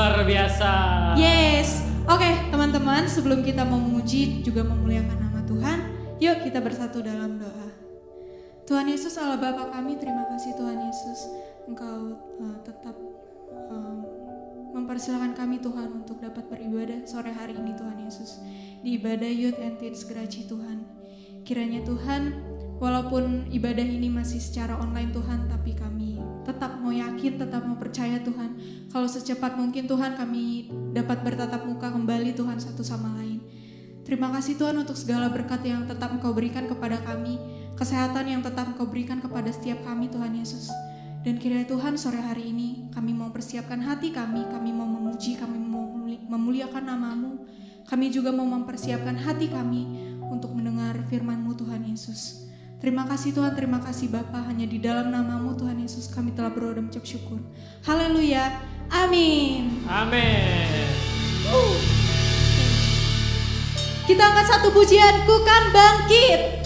luar biasa. Yes. Oke, teman-teman, sebelum kita memuji juga memuliakan nama Tuhan, yuk kita bersatu dalam doa. Tuhan Yesus, Allah Bapa kami, terima kasih Tuhan Yesus, Engkau tetap mempersilahkan kami Tuhan untuk dapat beribadah sore hari ini Tuhan Yesus, di ibadah Youth and Teens Geraci Tuhan. Kiranya Tuhan, walaupun ibadah ini masih secara online Tuhan, tapi kami tetap mau yakin, tetap mau percaya Tuhan, kalau secepat mungkin Tuhan kami dapat bertatap muka kembali Tuhan satu sama lain. Terima kasih Tuhan untuk segala berkat yang tetap Engkau berikan kepada kami, kesehatan yang tetap Engkau berikan kepada setiap kami Tuhan Yesus. Dan kiranya Tuhan sore hari ini kami mau persiapkan hati kami mau memuji, kami mau memuliakan nama-Mu, kami juga mau mempersiapkan hati kami untuk mendengar firman-Mu Tuhan Yesus. Terima kasih Tuhan, terima kasih Bapa, hanya di dalam nama-Mu Tuhan Yesus kami telah berdoa dan mengucap syukur. Haleluya, amin. Amin. Kita angkat satu pujian, Ku Kan Bangkit.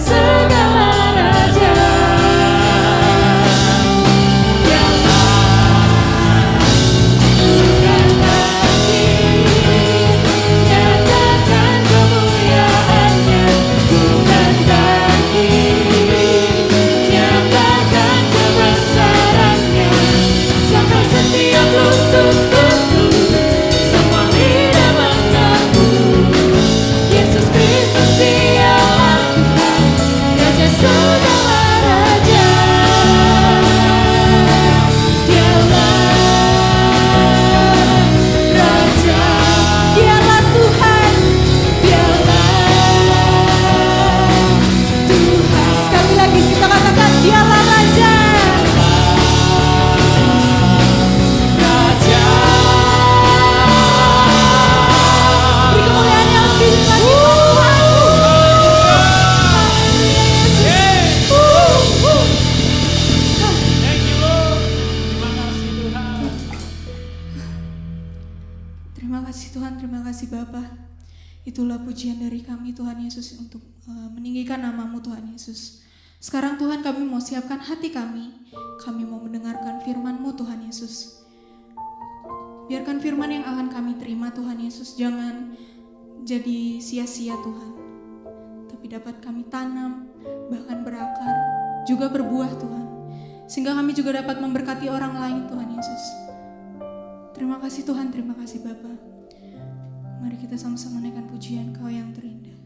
segala raja. Dialah Bapa. Itulah pujian dari kami Tuhan Yesus untuk meninggikan nama-Mu Tuhan Yesus. Sekarang Tuhan kami mau siapkan hati kami mau mendengarkan firman-Mu Tuhan Yesus. Biarkan firman yang akan kami terima Tuhan Yesus jangan jadi sia-sia Tuhan, tapi dapat kami tanam, bahkan berakar, juga berbuah Tuhan, sehingga kami juga dapat memberkati orang lain Tuhan Yesus. Terima kasih Tuhan, terima kasih Bapa. Mari kita sama-sama naikkan pujian Kau yang terindah.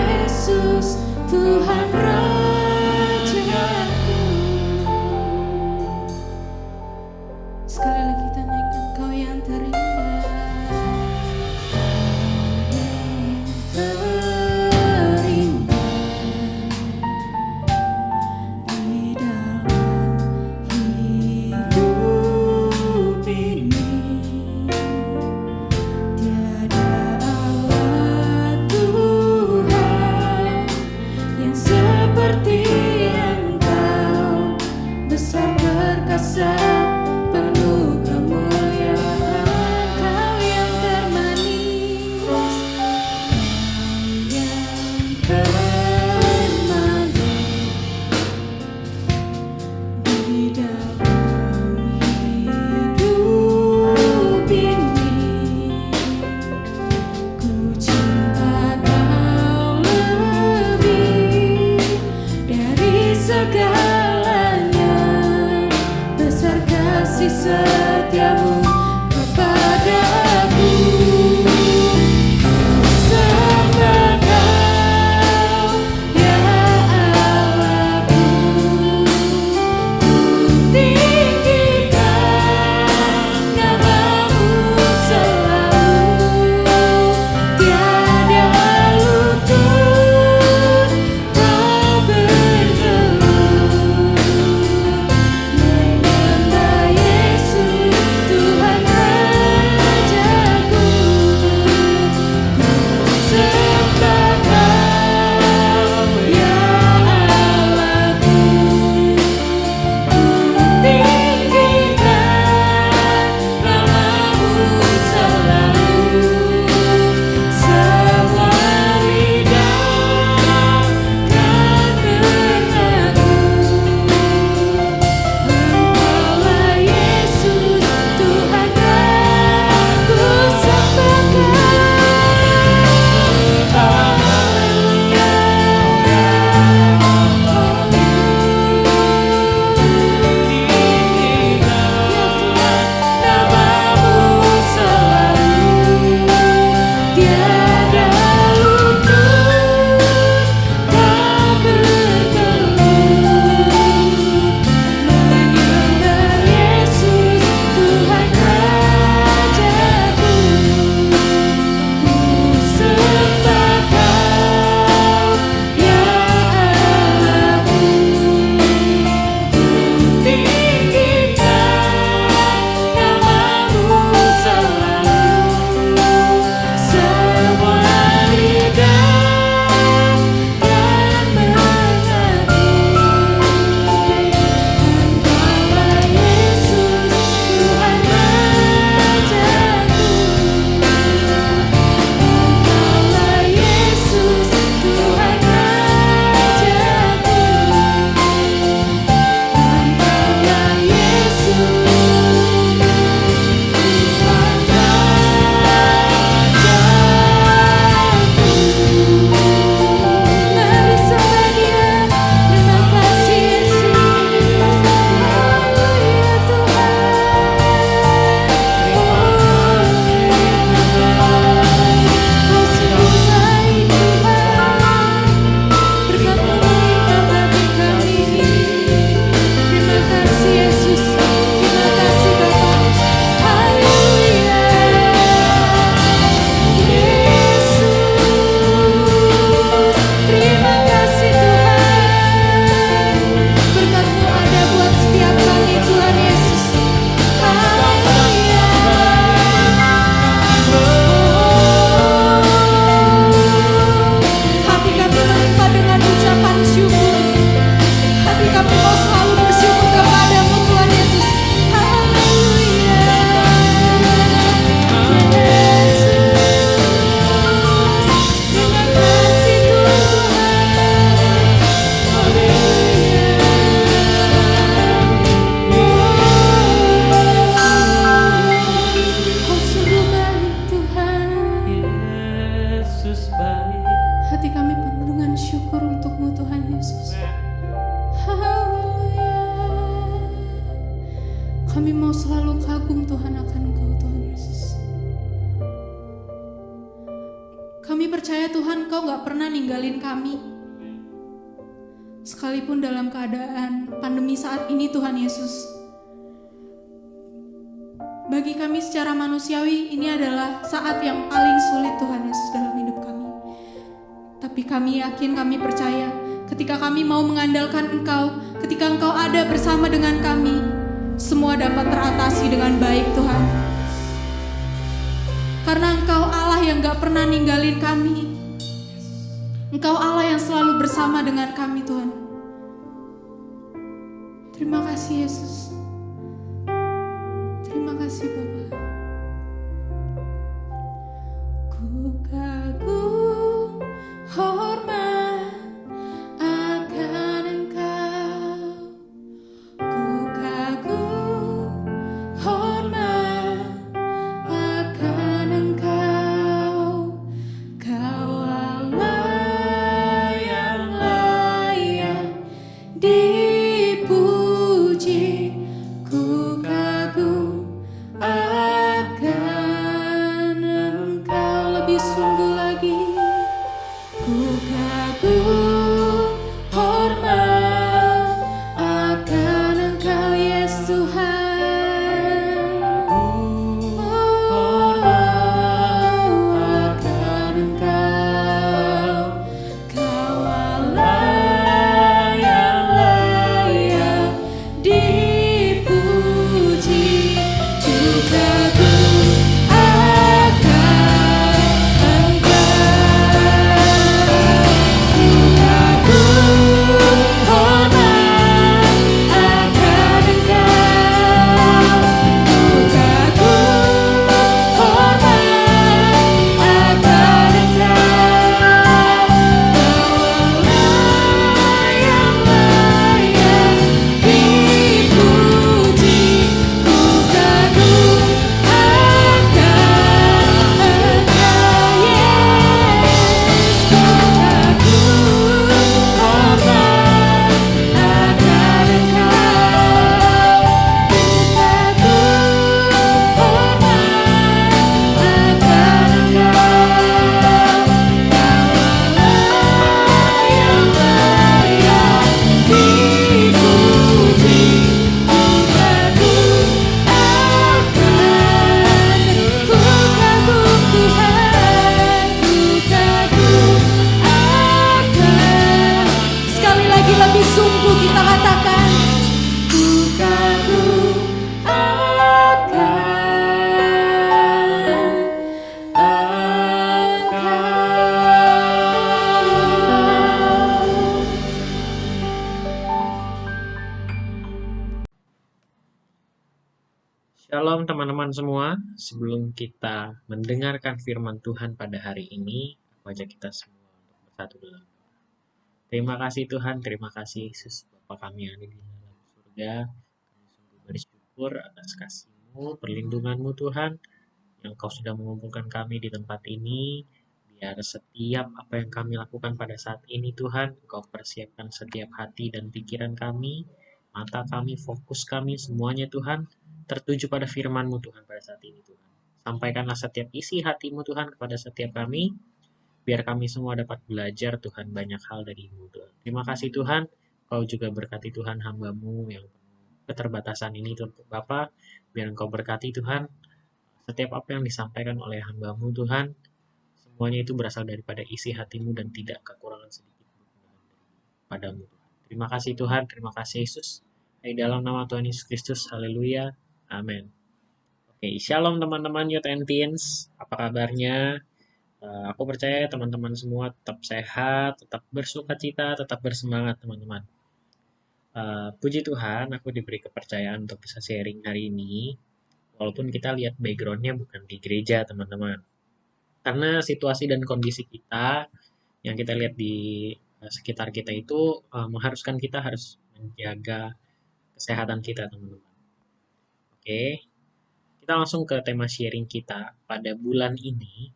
Yesus Kami mau selalu kagum Tuhan akan Engkau, Tuhan Yesus. Kami percaya Tuhan Engkau gak pernah ninggalin kami. Sekalipun dalam keadaan pandemi saat ini Tuhan Yesus. Bagi kami secara manusiawi ini adalah saat yang paling sulit Tuhan Yesus dalam hidup kami. Tapi kami yakin, kami percaya ketika kami mau mengandalkan Engkau, ketika Engkau ada bersama dengan kami, semua dapat teratasi dengan baik Tuhan. Karena Engkau Allah yang gak pernah ninggalin kami. Engkau Allah yang selalu bersama dengan kami Tuhan. Terima kasih Yesus. Terima kasih Bapa. Ku kagum hormat akan Engkau. Ku kagum hormat akan Engkau. Kau Allah yang layak dipuji. Ku kagum akan Engkau. Lebih sungguh lagi. Ku kagum hormat akan Engkau, Yes Tuhan. Hormat akan Engkau. Kau Allah yang layak dipuji. Ku kagum akan Engkau. Ku kagum hormat akan Engkau. Ku kagum hormat akan Engkau. Kau Allah yang layak dipuji. Ku kagum akan Engkau, Yes. Ku kagum hormat akan Engkau. Ku kagum hormat akan Engkau. Kau Allah yang layak dipuji. Ku kagum akan. Ku kagum Tuhan. Ku kagum akan. Sekali lagi lebih sungguh kita katakan. Ku kagum akan Engkau. Shalom teman-teman semua, sebelum kita mendengarkan firman Tuhan pada hari ini, aku ajak kita semua untuk bersatu dalam doa. Terima kasih Tuhan, terima kasih Yesus, Bapa kami yang ada di dalam surga. Kami sungguh bersyukur atas kasih-Mu, perlindungan-Mu Tuhan, yang Kau sudah mengumpulkan kami di tempat ini. Biar setiap apa yang kami lakukan pada saat ini Tuhan, Kau persiapkan setiap hati dan pikiran kami, mata kami, fokus kami, semuanya Tuhan, tertuju pada firman-Mu Tuhan pada saat ini Tuhan. Sampaikanlah setiap isi hati-Mu Tuhan kepada setiap kami, biar kami semua dapat belajar Tuhan banyak hal dari-Mu Tuhan. Terima kasih Tuhan, Kau juga berkati Tuhan hamba-Mu yang penuh keterbatasan ini Tuhan Bapa, biar Engkau berkati Tuhan, setiap apa yang disampaikan oleh hamba-Mu Tuhan, semuanya itu berasal daripada isi hati-Mu dan tidak kekurangan sedikit padamu Tuhan. Terima kasih Tuhan, terima kasih Yesus. Di dalam nama Tuhan Yesus Kristus, haleluya, amin. Oke, shalom teman-teman Youth and Teens, apa kabarnya? Aku percaya teman-teman semua tetap sehat, tetap bersuka cita, tetap bersemangat teman-teman. Puji Tuhan, aku diberi kepercayaan untuk bisa sharing hari ini, walaupun kita lihat background-nya bukan di gereja teman-teman. Karena situasi dan kondisi kita yang kita lihat di sekitar kita itu mengharuskan kita harus menjaga kesehatan kita teman-teman. Oke, kita langsung ke tema sharing kita pada bulan ini.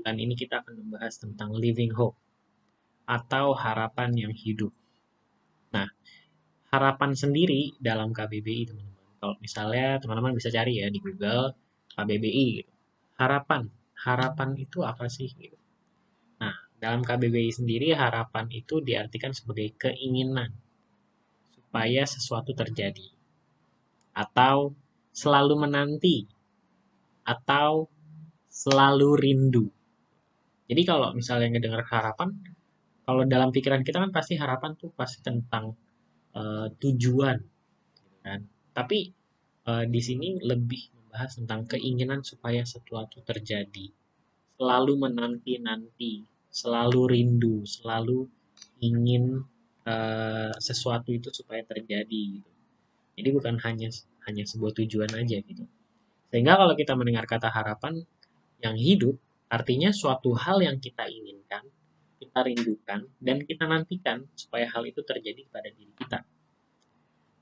Bulan ini kita akan membahas tentang living hope atau harapan yang hidup. Nah, harapan sendiri dalam KBBI teman-teman Kalau misalnya teman-teman bisa cari ya di Google KBBI gitu. Harapan itu apa sih gitu. Nah, dalam KBBI sendiri harapan itu diartikan sebagai keinginan supaya sesuatu terjadi atau selalu menanti atau selalu rindu. Jadi kalau misalnya ngedengar harapan, kalau dalam pikiran kita kan pasti harapan tuh pasti tentang tujuan, gitu kan. Tapi di sini lebih membahas tentang keinginan supaya sesuatu terjadi, selalu menanti-nanti, selalu rindu, selalu ingin sesuatu itu supaya terjadi gitu. Jadi bukan hanya hanya sebuah tujuan aja gitu. Sehingga kalau kita mendengar kata harapan yang hidup, artinya suatu hal yang kita inginkan, kita rindukan, dan kita nantikan supaya hal itu terjadi pada diri kita.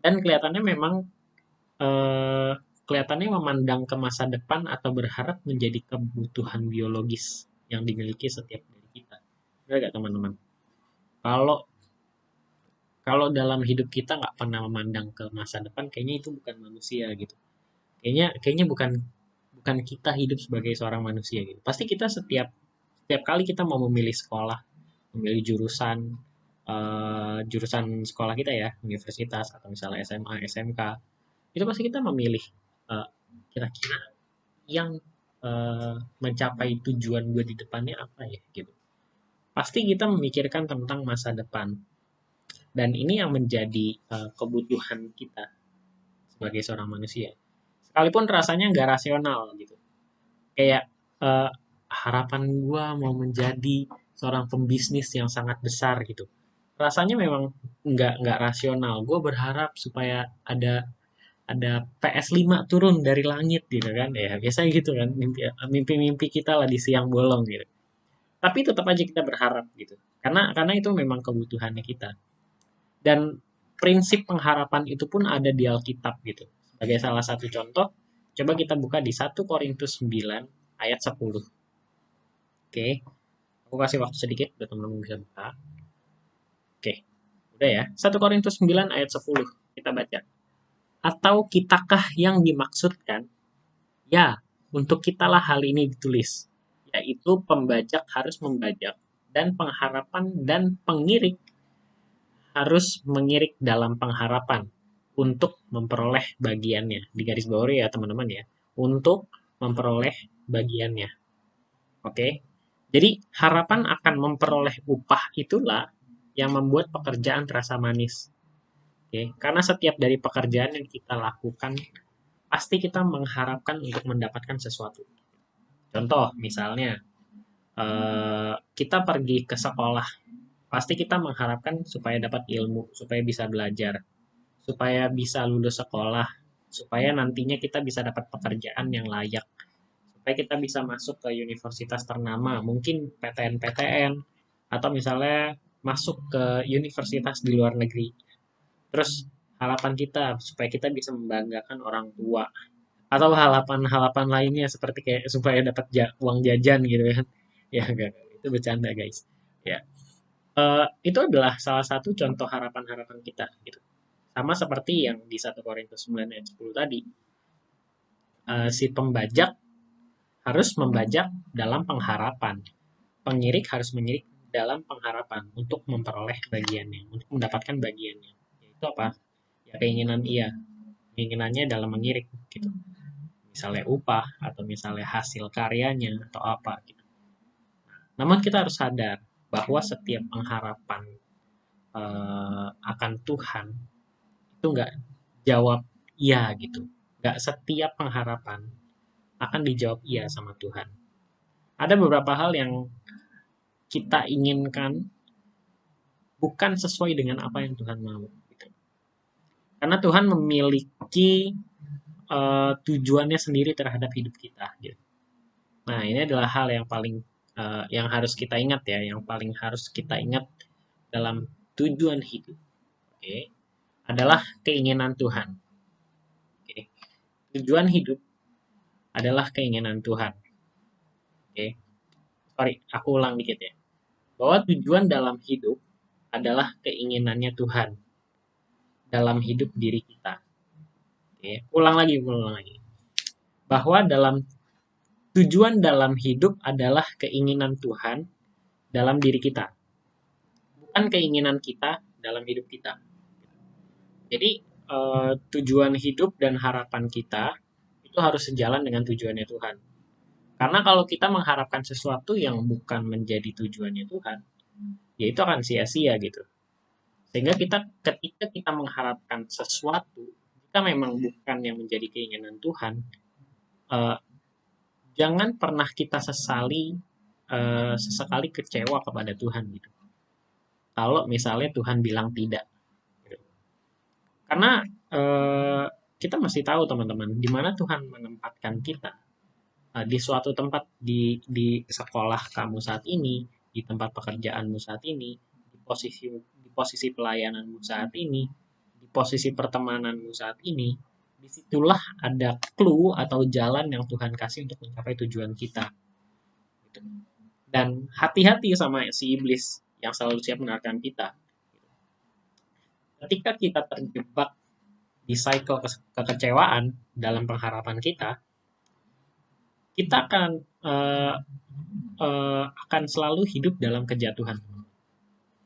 Dan kelihatannya memang eh, kelihatannya memandang ke masa depan atau berharap menjadi kebutuhan biologis yang dimiliki setiap dari kita. Benar nggak teman-teman? Kalau kalau dalam hidup kita nggak pernah memandang ke masa depan, kayaknya itu bukan manusia gitu. Kayaknya bukan bukan kita hidup sebagai seorang manusia gitu. Pasti kita setiap kali kita mau memilih sekolah, memilih jurusan jurusan sekolah kita ya, universitas atau misalnya SMA, SMK, itu pasti kita memilih eh, kira-kira yang mencapai tujuan gue di depannya apa ya gitu. Pasti kita memikirkan tentang masa depan dan ini yang menjadi kebutuhan kita sebagai seorang manusia. Sekalipun rasanya nggak rasional gitu. Kayak eh, harapan gue mau menjadi seorang pembisnis yang sangat besar gitu. Rasanya memang nggak rasional. Gue berharap supaya ada PS5 turun dari langit gitu kan. Ya biasanya gitu kan. Mimpi-mimpi kita lah di siang bolong gitu. Tapi tetap aja kita berharap gitu. Karena itu memang kebutuhannya kita. Dan prinsip pengharapan itu pun ada di Alkitab gitu. Sebagai salah satu contoh, coba kita buka di 1 Korintus 9 ayat 10. Oke, aku kasih waktu sedikit buat teman-teman bisa buka. Oke, udah ya. 1 Korintus 9 ayat 10. Kita baca. Atau kitakah yang dimaksudkan? Ya, untuk kitalah hal ini ditulis. Yaitu pembajak harus membajak, dan pengharapan dan pengirik harus mengirik dalam pengharapan untuk memperoleh bagiannya. Di garis bawah ya teman-teman ya. Untuk memperoleh bagiannya. Oke. Jadi harapan akan memperoleh upah itulah yang membuat pekerjaan terasa manis. Oke. Karena setiap dari pekerjaan yang kita lakukan pasti kita mengharapkan untuk mendapatkan sesuatu. Contoh misalnya kita pergi ke sekolah, pasti kita mengharapkan supaya dapat ilmu, supaya bisa belajar, supaya bisa lulus sekolah, supaya nantinya kita bisa dapat pekerjaan yang layak, supaya kita bisa masuk ke universitas ternama, mungkin PTN-PTN, atau misalnya masuk ke universitas di luar negeri. Terus harapan kita supaya kita bisa membanggakan orang tua, atau harapan-harapan lainnya seperti kayak supaya dapat uang jajan gitu kan. Ya enggak, itu bercanda guys. Ya, itu adalah salah satu contoh harapan-harapan kita gitu. Sama seperti yang di 1 Korintus 9 ayat 10 tadi, si pembajak harus membajak dalam pengharapan. Pengirik harus mengirik dalam pengharapan untuk memperoleh bagiannya, untuk mendapatkan bagiannya. Yaitu apa? Ya keinginan ia. Keinginannya dalam mengirik gitu. Misalnya upah atau misalnya hasil karyanya atau apa gitu. Namun kita harus sadar bahwa setiap pengharapan akan Tuhan itu nggak jawab iya gitu. Nggak setiap pengharapan akan dijawab iya sama Tuhan. Ada beberapa hal yang kita inginkan bukan sesuai dengan apa yang Tuhan mau. Gitu. Karena Tuhan memiliki tujuannya sendiri terhadap hidup kita. Gitu. Nah ini adalah hal yang paling yang harus kita ingat ya, yang paling harus kita ingat dalam tujuan hidup. Okay, adalah keinginan Tuhan. Okay. Tujuan hidup adalah keinginan Tuhan. Okay. Sorry, aku ulang dikit ya. Bahwa tujuan dalam hidup adalah keinginannya Tuhan dalam hidup diri kita. Oke, ulang lagi. Bahwa tujuan dalam hidup adalah keinginan Tuhan dalam diri kita, bukan keinginan kita dalam hidup kita. Jadi tujuan hidup dan harapan kita itu harus sejalan dengan tujuannya Tuhan. Karena kalau kita mengharapkan sesuatu yang bukan menjadi tujuannya Tuhan, ya itu akan sia-sia gitu. Sehingga ketika kita mengharapkan sesuatu, jika memang bukan yang menjadi keinginan Tuhan, eh, jangan pernah kita sesekali kecewa kepada Tuhan gitu. Kalau misalnya Tuhan bilang tidak, gitu. Karena kita masih tahu teman-teman, di mana Tuhan menempatkan kita. Di suatu tempat di sekolah kamu saat ini, di tempat pekerjaanmu saat ini, di posisi pelayananmu saat ini, di posisi pertemananmu saat ini, disitulah ada clue atau jalan yang Tuhan kasih untuk mencapai tujuan kita. Gitu. Dan hati-hati sama si iblis yang selalu siap menawarkan kita. Ketika kita terjebak di cycle kekecewaan dalam pengharapan kita, kita akan selalu hidup dalam kejatuhan.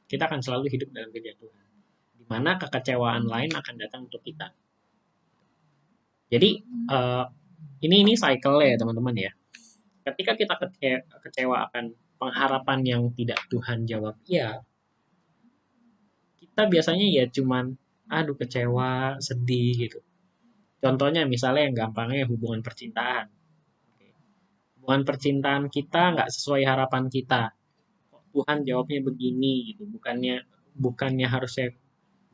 Kita akan selalu hidup dalam kejatuhan. Di mana kekecewaan lain akan datang untuk kita. Jadi ini cycle ya teman-teman ya. Ketika kita kecewa akan pengharapan yang tidak Tuhan jawab iya, kita biasanya ya cuman aduh kecewa, sedih gitu. Contohnya misalnya yang gampangnya hubungan percintaan. Hubungan percintaan kita nggak sesuai harapan kita. Tuhan jawabnya begini gitu, bukannya harusnya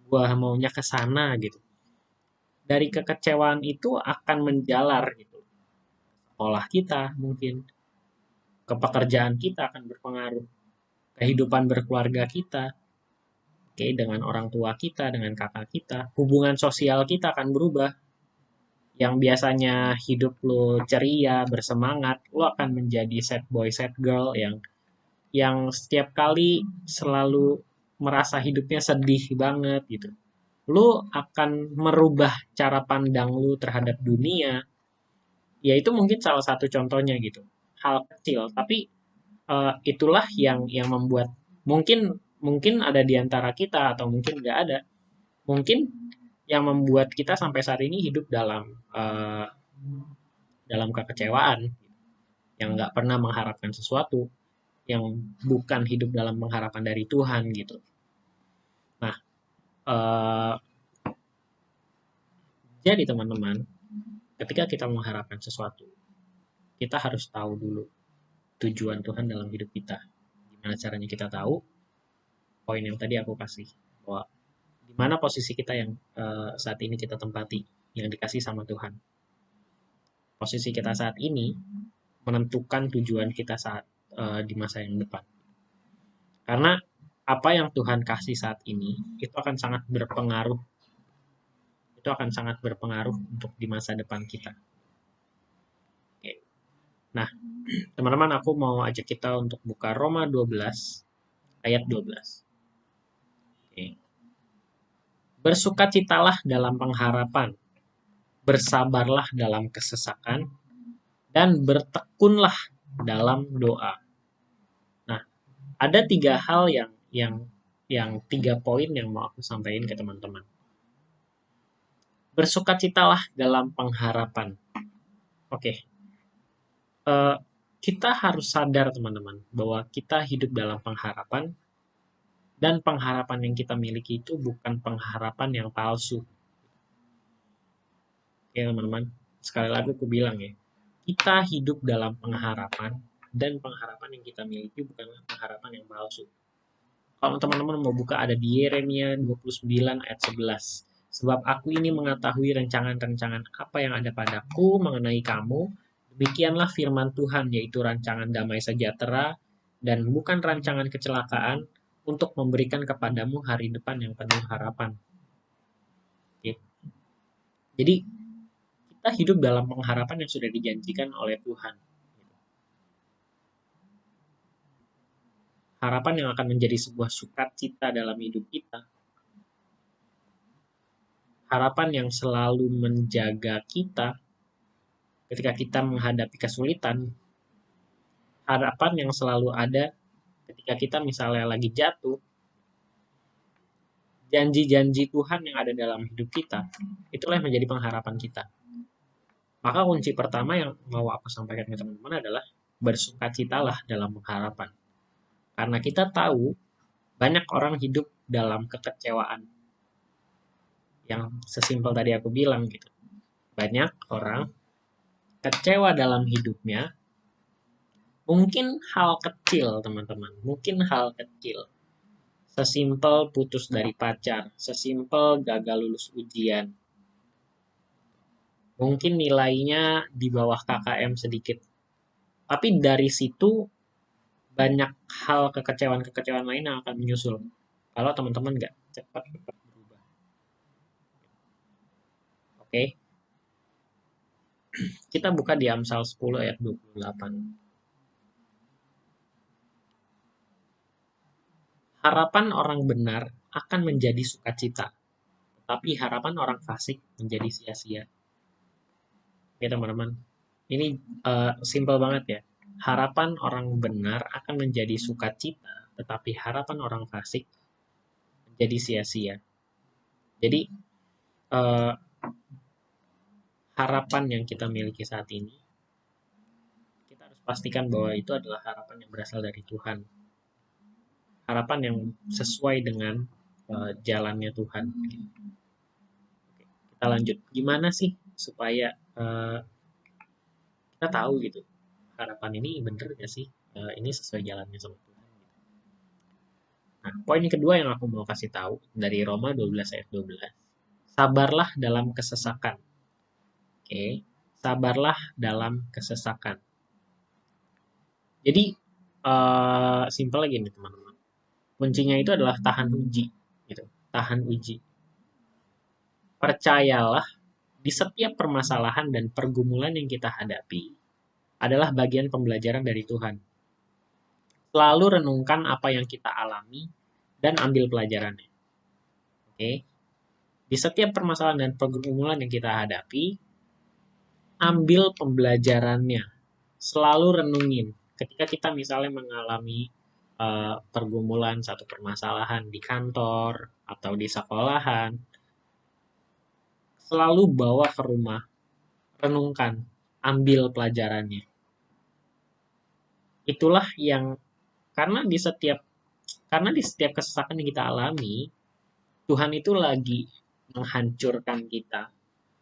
gua maunya ke sana gitu. Dari kekecewaan itu akan menjalar gitu. Sekolah kita mungkin, ke pekerjaan kita akan berpengaruh, kehidupan berkeluarga kita, oke, dengan orang tua kita, dengan kakak kita, hubungan sosial kita akan berubah. Yang biasanya hidup lo ceria, bersemangat, lo akan menjadi sad boy, sad girl yang setiap kali selalu merasa hidupnya sedih banget gitu. Lu akan merubah cara pandang lu terhadap dunia. Ya itu mungkin salah satu contohnya gitu. Hal kecil, tapi itulah yang membuat mungkin mungkin ada di antara kita atau mungkin nggak ada. Mungkin yang membuat kita sampai saat ini hidup dalam kekecewaan, yang nggak pernah mengharapkan sesuatu, yang bukan hidup dalam pengharapan dari Tuhan gitu. Nah, eh, jadi teman-teman, ketika kita mengharapkan sesuatu, kita harus tahu dulu tujuan Tuhan dalam hidup kita. Gimana caranya kita tahu? Poin yang tadi aku kasih, bahwa di mana posisi kita yang saat ini kita tempati, yang dikasih sama Tuhan. Posisi kita saat ini menentukan tujuan kita saat di masa yang depan. Karena apa yang Tuhan kasih saat ini itu akan sangat berpengaruh. Itu akan sangat berpengaruh untuk di masa depan kita. Oke. Nah, teman-teman, aku mau ajak kita untuk buka Roma 12 ayat 12. Oke. Bersukacitalah dalam pengharapan, bersabarlah dalam kesesakan, dan bertekunlah dalam doa. Nah, ada 3 hal yang 3 poin yang mau aku sampaikan ke teman-teman. Bersukacitalah dalam pengharapan. Oke, kita harus sadar teman-teman bahwa kita hidup dalam pengharapan, dan pengharapan yang kita miliki itu bukan pengharapan yang palsu. Oke teman-teman, sekali lagi aku bilang ya, kita hidup dalam pengharapan, dan pengharapan yang kita miliki bukanlah pengharapan yang palsu. Kalau teman-teman mau buka, ada di Yeremia 29 ayat 11. Sebab aku ini mengetahui rancangan-rancangan apa yang ada padaku mengenai kamu. Demikianlah firman Tuhan, yaitu rancangan damai sejahtera dan bukan rancangan kecelakaan, untuk memberikan kepadamu hari depan yang penuh harapan. Oke. Jadi kita hidup dalam pengharapan yang sudah dijanjikan oleh Tuhan. Harapan yang akan menjadi sebuah sukacita dalam hidup kita. harapan yang selalu menjaga kita ketika kita menghadapi kesulitan, harapan yang selalu ada ketika kita misalnya lagi jatuh, janji-janji Tuhan yang ada dalam hidup kita, itulah yang menjadi pengharapan kita. Maka kunci pertama yang mau aku sampaikan ke teman-teman adalah bersukacitalah dalam pengharapan. Karena kita tahu banyak orang hidup dalam kekecewaan. Yang sesimpel tadi aku bilang gitu. Banyak orang kecewa dalam hidupnya. Mungkin hal kecil, teman-teman. Mungkin hal kecil. Sesimpel putus dari pacar. Sesimpel gagal lulus ujian. Mungkin nilainya di bawah KKM sedikit. Tapi dari situ banyak hal kekecewaan-kekecewaan lain yang akan menyusul. Kalau teman-teman nggak cepat berubah. Oke. Kita buka di Amsal 10 ayat 28. Harapan orang benar akan menjadi sukacita, tapi harapan orang fasik menjadi sia-sia. Oke teman-teman, ini simple banget ya. Harapan orang benar akan menjadi sukacita, tetapi harapan orang fasik menjadi sia-sia. Jadi harapan yang kita miliki saat ini, kita harus pastikan bahwa itu adalah harapan yang berasal dari Tuhan. Harapan yang sesuai dengan jalannya Tuhan. Oke, kita lanjut. Gimana sih supaya kita tahu gitu harapan ini bener gak sih? Ini sesuai jalannya sama Tuhan. Nah, poin kedua yang aku mau kasih tahu dari Roma 12 ayat 12. Sabarlah dalam kesesakan. Oke, sabarlah dalam kesesakan. Jadi simpel lagi nih teman-teman. Kuncinya itu adalah tahan uji, gitu. Tahan uji. Percayalah, di setiap permasalahan dan pergumulan yang kita hadapi adalah bagian pembelajaran dari Tuhan. Selalu renungkan apa yang kita alami dan ambil pelajarannya. Oke. Di setiap permasalahan dan pergumulan yang kita hadapi, ambil pembelajarannya. Selalu renungin. Ketika kita misalnya mengalami pergumulan satu permasalahan di kantor atau di sekolahan, selalu bawa ke rumah, renungkan, ambil pelajarannya. Itulah yang karena di setiap kesesakan yang kita alami, Tuhan itu lagi menghancurkan kita,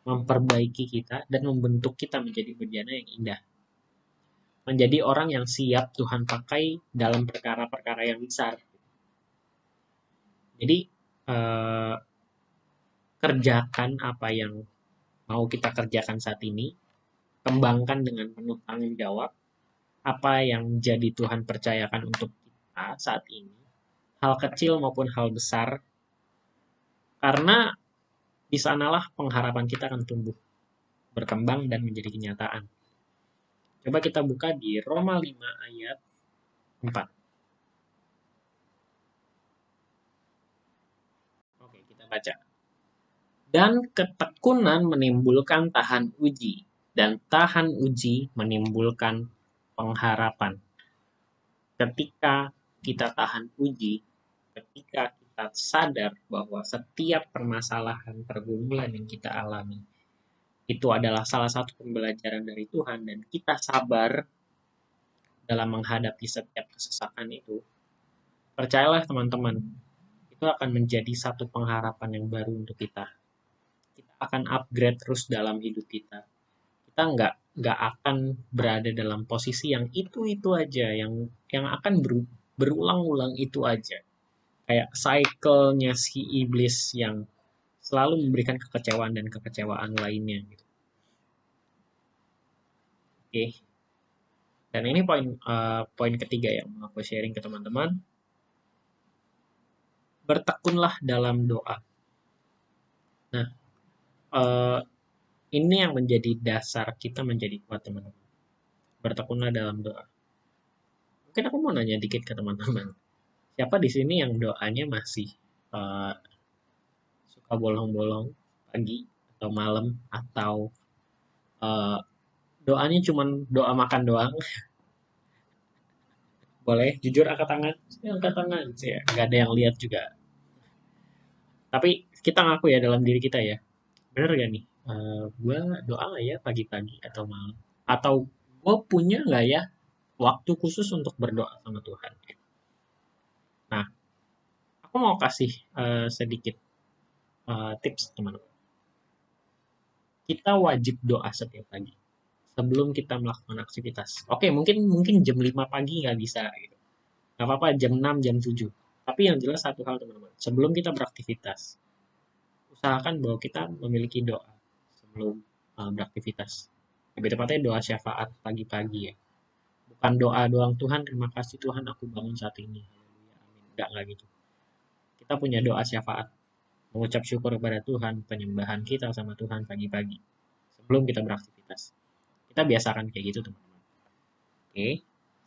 memperbaiki kita, dan membentuk kita menjadi bejana yang indah. Menjadi orang yang siap Tuhan pakai dalam perkara-perkara yang besar. Jadi, kerjakan apa yang mau kita kerjakan saat ini, kembangkan dengan penuh tanggung jawab, apa yang jadi Tuhan percayakan untuk kita saat ini, hal kecil maupun hal besar, karena di sanalah pengharapan kita akan tumbuh, berkembang, dan menjadi kenyataan. Coba kita buka di Roma 5 ayat 4. Oke, kita baca. Dan ketekunan menimbulkan tahan uji, dan tahan uji menimbulkan pengharapan. Ketika kita tahan uji, ketika kita sadar bahwa setiap permasalahan pergumulan yang kita alami itu adalah salah satu pembelajaran dari Tuhan dan kita sabar dalam menghadapi setiap kesesakan itu, percayalah teman-teman, itu akan menjadi satu pengharapan yang baru untuk kita. Kita akan upgrade terus dalam hidup kita. Kita nggak akan berada dalam posisi yang itu aja, yang akan berulang-ulang itu aja. Kayak cycle-nya si iblis yang selalu memberikan kekecewaan dan kekecewaan lainnya gitu. Oke. Dan ini poin ketiga yang mau aku sharing ke teman-teman. Bertekunlah dalam doa. Nah, ini yang menjadi dasar kita menjadi kuat teman-teman. Bertekunlah dalam doa. Mungkin aku mau nanya dikit ke teman-teman. Siapa di sini yang doanya masih suka bolong-bolong? pagi atau malam, atau eh, doanya cuman doa makan doang, boleh jujur angkat tangan. Saya angkat tangan sih ya, nggak ada yang lihat juga. Tapi kita ngaku ya dalam diri kita ya, bener gak nih? Gue doa nggak ya pagi-pagi atau malam? Atau gue punya nggak ya waktu khusus untuk berdoa sama Tuhan? Nah, aku mau kasih sedikit tips teman-teman. Kita wajib doa setiap pagi sebelum kita melakukan aktivitas. Oke, mungkin mungkin jam 5 pagi nggak bisa gitu. Nggak apa-apa jam 6, jam 7. Tapi yang jelas satu hal teman-teman, sebelum kita beraktivitas, usahakan bahwa kita memiliki doa sebelum beraktivitas. Lebih tepatnya doa syafaat pagi-pagi ya. Bukan doa doang, Tuhan terima kasih Tuhan aku bangun saat ini. Haleluya, amin. Enggak gitu. Kita punya doa syafaat, mengucap syukur kepada Tuhan, penyembahan kita sama Tuhan pagi-pagi sebelum kita beraktivitas. Kita biasakan kayak gitu teman-teman. Oke,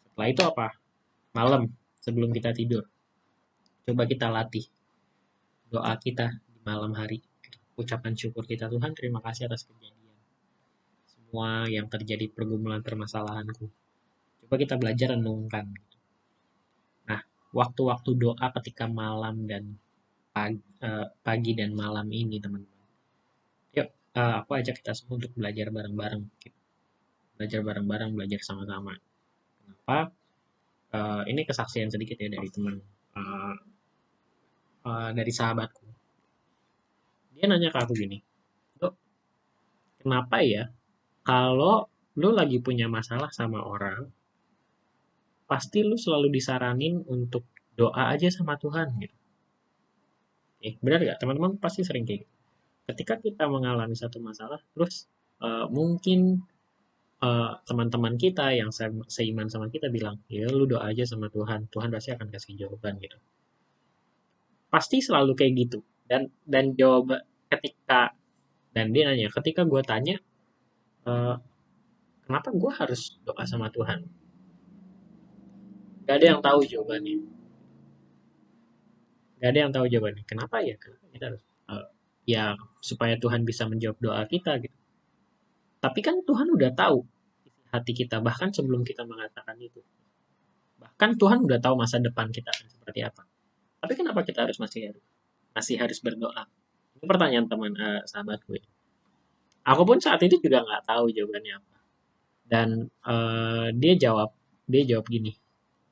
setelah itu apa? Malam sebelum kita tidur, coba kita latih doa kita di malam hari. Ucapan syukur kita, Tuhan terima kasih atas kejadian semua yang terjadi, pergumulan permasalahanku. Coba kita belajar renungkan. Nah, waktu-waktu doa ketika malam dan pagi dan malam ini teman-teman. Yuk, aku ajak kita semua untuk belajar bareng-bareng. Belajar bareng-bareng, belajar sama-sama. Kenapa? Ini kesaksian sedikit ya dari teman, uh, dari sahabatku. Dia nanya ke aku gini, Dok, kenapa ya kalau lu lagi punya masalah sama orang, pasti lu selalu disaranin untuk doa aja sama Tuhan gitu. Benar gak? Teman-teman pasti sering kayak gitu. Ketika kita mengalami satu masalah, terus mungkin teman-teman kita yang seiman sama kita bilang, ya lu doa aja sama Tuhan, Tuhan pasti akan kasih jawaban gitu. Pasti selalu kayak gitu. Dan jawab ketika dan dia nanya, ketika gue tanya, eh, kenapa gue harus doa sama Tuhan? Gak ada yang tahu jawabannya. Gak ada yang tahu jawabannya. Kenapa ya? Kenapa kita harus ya supaya Tuhan bisa menjawab doa kita gitu. Tapi kan Tuhan udah tahu isi hati kita bahkan sebelum kita mengatakan itu. Bahkan Tuhan udah tahu masa depan kita akan seperti apa. Tapi kenapa kita masih harus berdoa? Itu pertanyaan teman sahabat gue. Aku pun saat itu juga nggak tahu jawabannya apa. Dan dia jawab gini.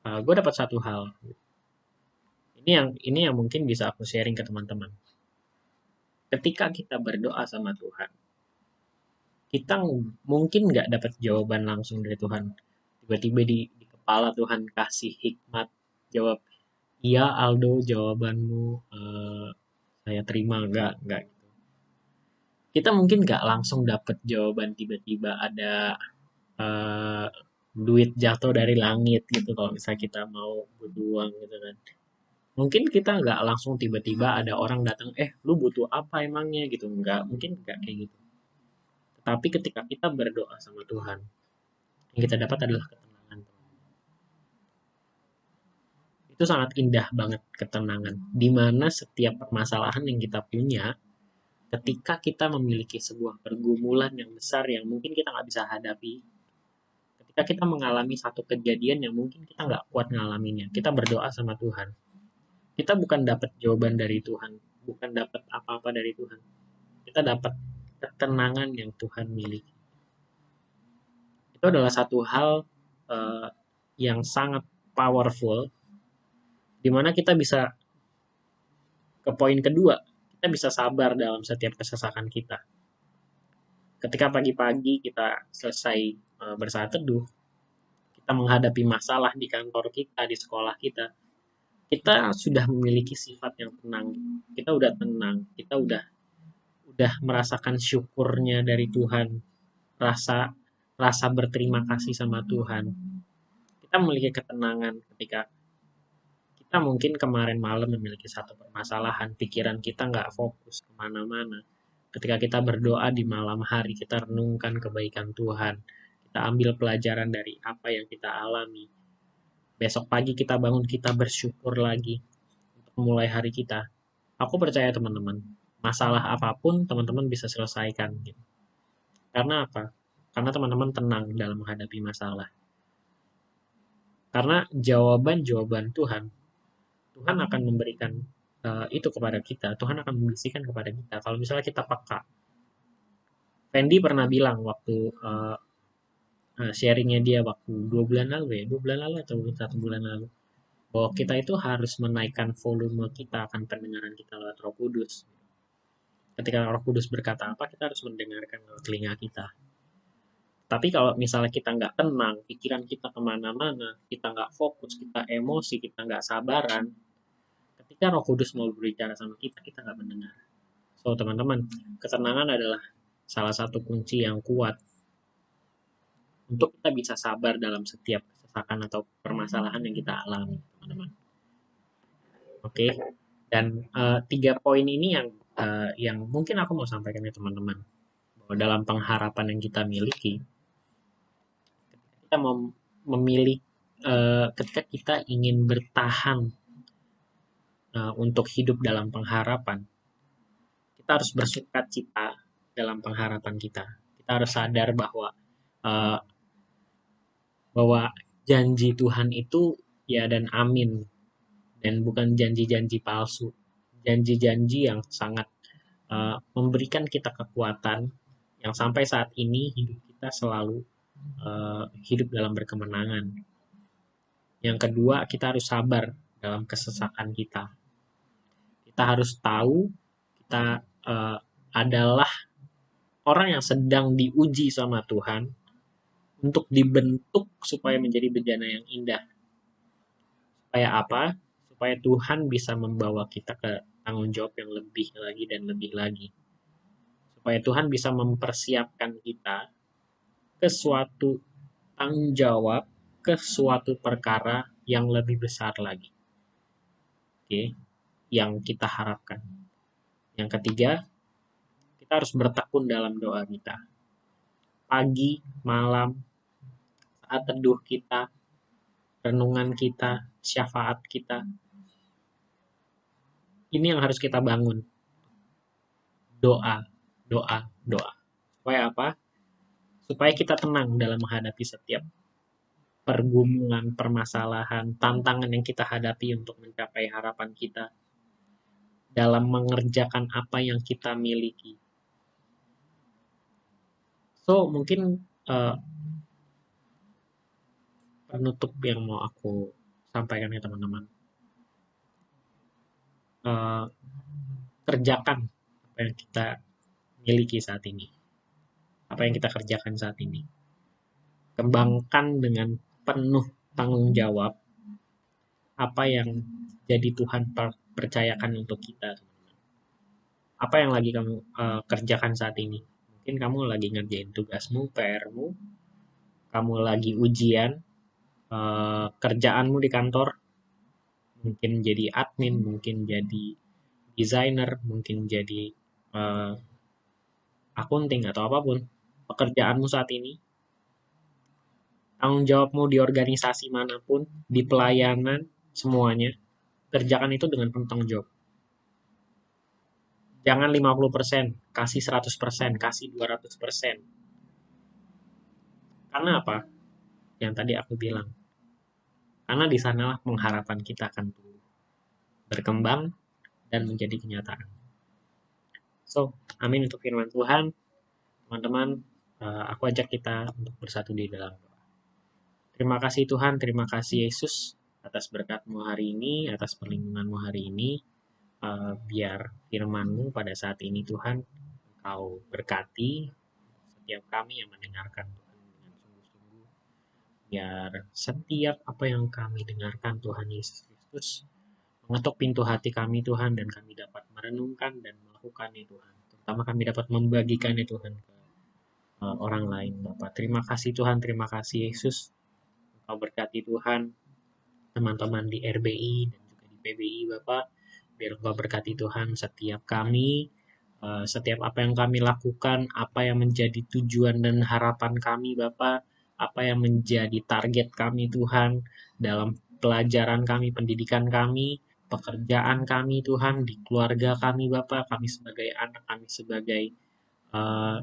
Gue dapat satu hal. Ini yang mungkin bisa aku sharing ke teman-teman. Ketika kita berdoa sama Tuhan, kita mungkin nggak dapat jawaban langsung dari Tuhan. Tiba-tiba di kepala Tuhan kasih hikmat, jawab, iya Aldo jawabanmu, saya terima, nggak gitu. Kita mungkin nggak langsung dapat jawaban tiba-tiba ada eh, duit jatuh dari langit gitu kalau misalnya kita mau butuh uang gitu kan. Mungkin kita nggak langsung tiba-tiba ada orang datang, lu butuh apa emangnya gitu, nggak, mungkin nggak kayak gitu. Tetapi ketika kita berdoa sama Tuhan, yang kita dapat adalah ketenangan. Itu sangat indah banget ketenangan, di mana setiap permasalahan yang kita punya, ketika kita memiliki sebuah pergumulan yang besar yang mungkin kita nggak bisa hadapi, ketika kita mengalami satu kejadian yang mungkin kita nggak kuat ngalaminnya, kita berdoa sama Tuhan. Kita bukan dapat jawaban dari Tuhan, bukan dapat apa-apa dari Tuhan. Kita dapat ketenangan yang Tuhan miliki. Itu adalah satu hal uh, yang sangat powerful, di mana kita bisa ke poin kedua, kita bisa sabar dalam setiap kesesakan kita. Ketika pagi-pagi kita selesai bersaat teduh, kita menghadapi masalah di kantor kita, di sekolah kita, kita sudah memiliki sifat yang tenang. Kita udah tenang, kita udah merasakan syukurnya dari Tuhan, rasa rasa berterima kasih sama Tuhan. Kita memiliki ketenangan ketika kita mungkin kemarin malam memiliki satu permasalahan, pikiran kita nggak fokus kemana-mana. Ketika kita berdoa di malam hari, kita renungkan kebaikan Tuhan. Kita ambil pelajaran dari apa yang kita alami. Besok pagi kita bangun, kita bersyukur lagi untuk memulai hari kita. Aku percaya teman-teman, masalah apapun teman-teman bisa selesaikan gitu. Karena apa? Karena teman-teman tenang dalam menghadapi masalah. Karena jawaban-jawaban Tuhan akan memberikan itu kepada kita. Tuhan akan membisikkan kepada kita. Kalau misalnya kita peka. Fendi pernah bilang waktu sharingnya dia waktu 2 bulan lalu ya, 2 bulan lalu atau 1 bulan lalu, bahwa kita itu harus menaikkan volume kita akan pendengaran kita lewat Roh Kudus. Ketika Roh Kudus berkata apa, kita harus mendengarkan lewat telinga kita. Tapi kalau misalnya kita nggak tenang, pikiran kita kemana-mana, kita nggak fokus, kita emosi, kita nggak sabaran, ketika Roh Kudus mau berbicara sama kita, kita nggak mendengar. So, teman-teman, ketenangan adalah salah satu kunci yang kuat untuk kita bisa sabar dalam setiap kesesakan atau permasalahan yang kita alami, teman-teman. Oke, dan 3 poin ini yang mungkin aku mau sampaikan ke teman-teman, bahwa dalam pengharapan yang kita miliki, kita memilih ketika kita ingin bertahan untuk hidup dalam pengharapan, kita harus bersukacita dalam pengharapan kita. Kita harus sadar bahwa janji Tuhan itu ya dan amin, dan bukan janji-janji palsu, janji-janji yang sangat memberikan kita kekuatan yang sampai saat ini hidup kita selalu hidup dalam berkemenangan. Yang kedua, kita harus sabar dalam kesesakan kita. Kita harus tahu kita adalah orang yang sedang diuji sama Tuhan untuk dibentuk supaya menjadi bejana yang indah. Supaya apa? Supaya Tuhan bisa membawa kita ke tanggung jawab yang lebih lagi dan lebih lagi. Supaya Tuhan bisa mempersiapkan kita ke suatu tanggung jawab, ke suatu perkara yang lebih besar lagi. Oke, yang kita harapkan. Yang ketiga, kita harus bertekun dalam doa kita. Pagi, malam, saat teduh kita, renungan kita, syafaat kita. Ini yang harus kita bangun. Doa, doa, doa. Supaya apa? Supaya kita tenang dalam menghadapi setiap pergumulan, permasalahan, tantangan yang kita hadapi untuk mencapai harapan kita. Dalam mengerjakan apa yang kita miliki. So, mungkin penutup yang mau aku sampaikan ya teman-teman. Kerjakan apa yang kita miliki saat ini. Apa yang kita kerjakan saat ini. Kembangkan dengan penuh tanggung jawab apa yang jadi Tuhan percayakan untuk kita. Apa yang lagi kamu kerjakan saat ini? Mungkin kamu lagi ngerjain tugasmu, PR-mu, kamu lagi ujian, kerjaanmu di kantor, mungkin jadi admin, mungkin jadi desainer, mungkin jadi akunting atau apapun pekerjaanmu saat ini, tanggung jawabmu di organisasi manapun, di pelayanan, semuanya, kerjakan itu dengan penuh tanggung jawab. Jangan 50%, kasih 100%, kasih 200%. Karena apa? Yang tadi aku bilang. Karena di sanalah pengharapan kita akan berkembang dan menjadi kenyataan. So, amin untuk firman Tuhan. Teman-teman, aku ajak kita untuk bersatu di dalam doa. Terima kasih Tuhan, terima kasih Yesus atas berkat-Mu hari ini, atas perlindungan-Mu hari ini. Biar firman-Mu pada saat ini Tuhan, Engkau berkati setiap kami yang mendengarkan Tuhan dengan sungguh-sungguh. Biar setiap apa yang kami dengarkan Tuhan Yesus Kristus mengetuk pintu hati kami Tuhan, dan kami dapat merenungkan dan melakukannya Tuhan. Terutama kami dapat membagikannya Tuhan ke orang lain Bapak. Terima kasih Tuhan, terima kasih Yesus. Engkau berkati Tuhan teman-teman di RBI dan juga di PBI Bapak. Biar Engkau berkati Tuhan setiap kami, setiap apa yang kami lakukan, apa yang menjadi tujuan dan harapan kami Bapak, apa yang menjadi target kami Tuhan dalam pelajaran kami, pendidikan kami, pekerjaan kami Tuhan, di keluarga kami Bapa, kami sebagai anak, kami sebagai uh,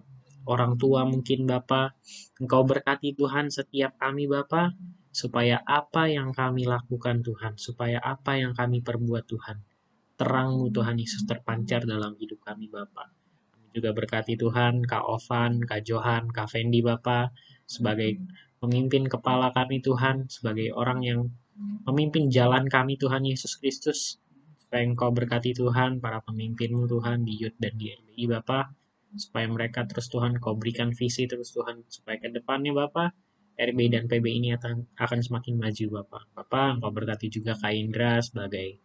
orang tua mungkin Bapa. Engkau berkati Tuhan setiap kami Bapa, supaya apa yang kami lakukan Tuhan, supaya apa yang kami perbuat Tuhan, terang-Mu Tuhan Yesus terpancar dalam hidup kami Bapa. Kami juga berkati Tuhan, Kak Ovan, Kak Johan, Kak Fendi Bapa, sebagai pemimpin kepala kami Tuhan, sebagai orang yang memimpin jalan kami Tuhan Yesus Kristus. Supaya Engkau berkati Tuhan, para pemimpinmu Tuhan, di Youth dan di RBI Bapa, supaya mereka terus Tuhan, Kau berikan visi terus Tuhan, supaya ke depannya Bapa, RBI dan PB ini akan semakin maju Bapa. Bapa, Engkau berkati juga Kak Indra sebagai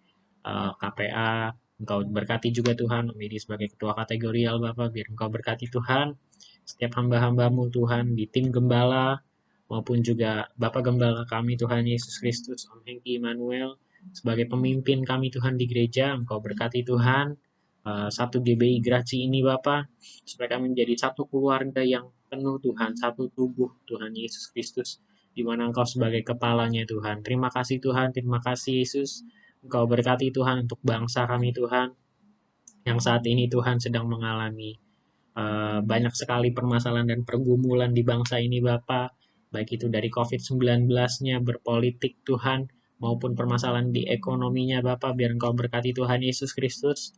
KPA, Engkau berkati juga Tuhan, Medi sebagai ketua kategorial Bapak, biar Engkau berkati Tuhan, setiap hamba-hambamu Tuhan, di tim gembala, maupun juga Bapak Gembala kami Tuhan Yesus Kristus, Om Hengki Immanuel, sebagai pemimpin kami Tuhan di gereja, Engkau berkati Tuhan, satu GBI Graci ini Bapak, supaya kami menjadi satu keluarga yang penuh Tuhan, satu tubuh Tuhan Yesus Kristus, di mana Engkau sebagai kepalanya Tuhan. Terima kasih Tuhan, terima kasih Yesus. Engkau berkati Tuhan untuk bangsa kami Tuhan, yang saat ini Tuhan sedang mengalami banyak sekali permasalahan dan pergumulan di bangsa ini Bapak, baik itu dari COVID-19-nya, berpolitik Tuhan, maupun permasalahan di ekonominya Bapak, biar Engkau berkati Tuhan Yesus Kristus,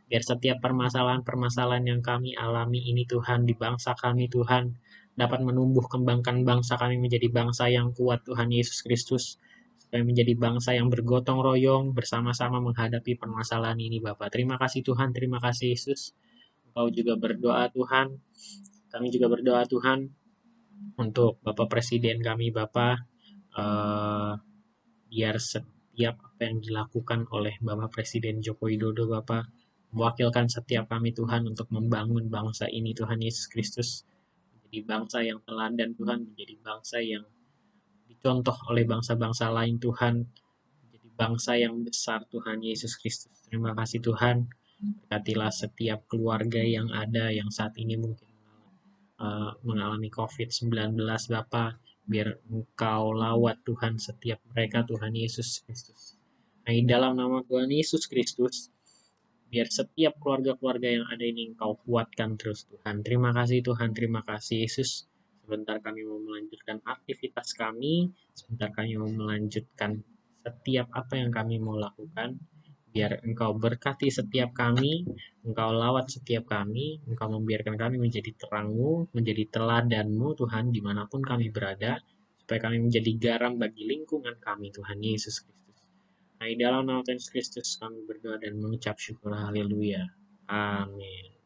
biar setiap permasalahan-permasalahan yang kami alami ini Tuhan, di bangsa kami Tuhan, dapat menumbuh kembangkan bangsa kami menjadi bangsa yang kuat Tuhan Yesus Kristus, supaya menjadi bangsa yang bergotong royong bersama-sama menghadapi permasalahan ini Bapak. Terima kasih Tuhan, terima kasih Yesus. Engkau juga berdoa Tuhan, kami juga berdoa Tuhan untuk Bapak Presiden kami Bapak, biar setiap apa yang dilakukan oleh Bapak Presiden Joko Widodo Bapak, mewakilkan setiap kami Tuhan untuk membangun bangsa ini Tuhan Yesus Kristus, menjadi bangsa yang teladan Tuhan, menjadi bangsa yang dicontoh oleh bangsa-bangsa lain Tuhan, menjadi bangsa yang besar Tuhan Yesus Kristus. Terima kasih Tuhan, berkatilah setiap keluarga yang ada yang saat ini mungkin mengalami COVID-19 Bapa, biar Engkau lawat Tuhan setiap mereka Tuhan Yesus Kristus. Nah, dalam nama Tuhan Yesus Kristus, biar setiap keluarga-keluarga yang ada ini Engkau kuatkan terus Tuhan. Terima kasih Tuhan, terima kasih Yesus. Sebentar kami mau melanjutkan aktivitas kami, sebentar kami mau melanjutkan setiap apa yang kami mau lakukan. Biar Engkau berkati setiap kami, Engkau lawat setiap kami, Engkau membiarkan kami menjadi terang-Mu, menjadi teladan-Mu Tuhan dimanapun kami berada, supaya kami menjadi garam bagi lingkungan kami Tuhan Yesus Kristus. Nah, dalam nama Tuhan Yesus Kristus kami berdoa dan mengucap syukur, haleluya. Amin.